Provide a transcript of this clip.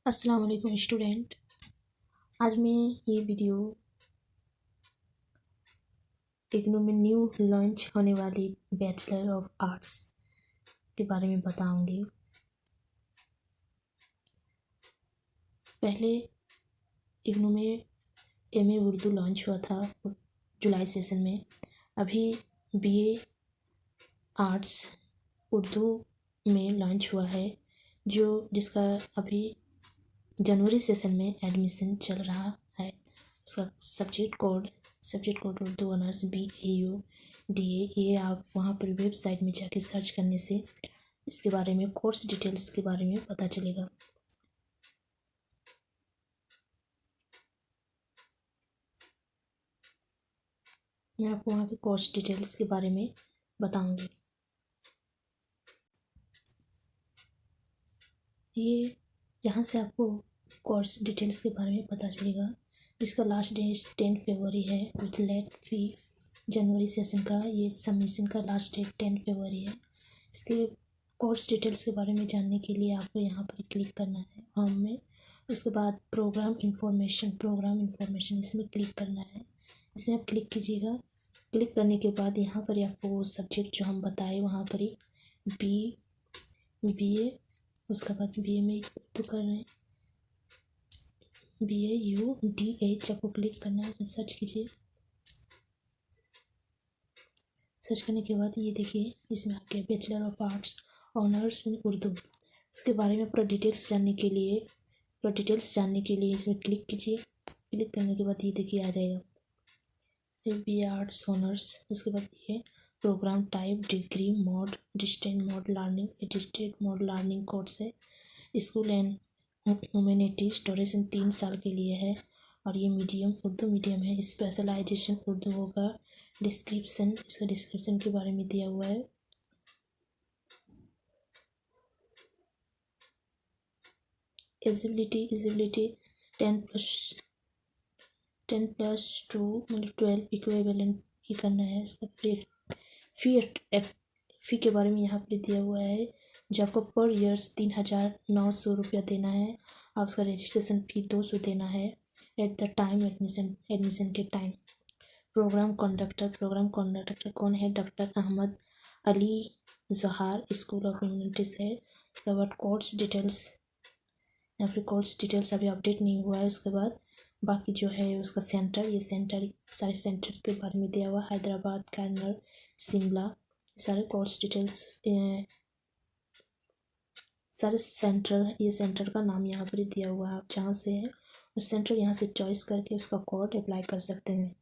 अस्सलाम वालेकुम स्टूडेंट। आज मैं ये वीडियो इग्नू में न्यू लॉन्च होने वाली बैचलर ऑफ आर्ट्स के बारे में बताऊंगी। पहले इग्नू में एमए उर्दू लॉन्च हुआ था जुलाई सेशन में। अभी बीए आर्ट्स उर्दू में लॉन्च हुआ है, जिसका अभी जनवरी सेशन में एडमिशन चल रहा है। उसका subject code Urdu honours BAU DA। ये आप वहाँ पर वेबसाइट में जाके सर्च करने से इसके बारे में कोर्स डिटेल्स के बारे में पता चलेगा। मैं आपको वहाँ के कोर्स डिटेल्स के बारे में बताऊंगी। ये यहाँ से आपको कोर्स डिटेल्स के बारे में पता चलेगा, जिसका लास्ट डेट 10 फरवरी है विथ लेट फी। जनवरी सेशन का ये सबमिशन का लास्ट डेट 10 फरवरी है। इसके कोर्स डिटेल्स के बारे में जानने के लिए आपको यहाँ पर क्लिक करना है होम में। उसके बाद प्रोग्राम इन्फॉर्मेशन इसमें क्लिक करना है। इसमें आप क्लिक कीजिएगा। क्लिक करने के बाद यहाँ पर आपको वो सब्जेक्ट जो हम बताए वहाँ पर ही BA, उसके बाद BA में उर्दू कर रहे हैं BAUDH आपको क्लिक करना है। उसमें सर्च कीजिए। सर्च करने के बाद ये देखिए इसमें आपके bachelor of arts honours in Urdu. इसके बारे में पूरा डिटेल्स जानने के लिए इसमें क्लिक कीजिए। क्लिक करने के बाद ये देखिए आ जाएगा BA आर्ट्स ऑनर्स। उसके बाद ये program type degree mode distant mode learning course है। स्कूल एंड ह्यूमैनिटीज ड्यूरेशन 3 साल के लिए है और ये मीडियम उर्दू मीडियम है। स्पेशलाइजेशन उर्दू होगा। इसका डिस्क्रिप्शन के बारे में दिया हुआ है। एलिजिबिलिटी 10+2 मतलब 12 इक्विवेलेंट ही करना है। इसका फ़ी के बारे में यहाँ पर दिया हुआ है, जो आपको पर ईयर्स 3,900 रुपया देना है और उसका रजिस्ट्रेशन फ़ी 200 देना है एट द टाइम एडमिशन के टाइम। प्रोग्राम कंडक्टर कौन है? डॉक्टर अहमद अली जहार, स्कूल ऑफ ह्यूमैनिटीज़ है। उसके बाद कोर्स डिटेल्स, यहाँ पे कोर्स डिटेल्स अभी अपडेट नहीं हुआ है। उसके बाद बाकी जो है उसका सारे सेंटर्स के बारे में दिया हुआ। हैदराबाद, कैरनल, शिमला, सारे कोर्स डिटेल्स सारे ये सेंटर का नाम यहाँ पर दिया हुआ है। आप जहाँ से है उस सेंटर यहाँ से चॉइस करके उसका कोड अप्लाई कर सकते हैं।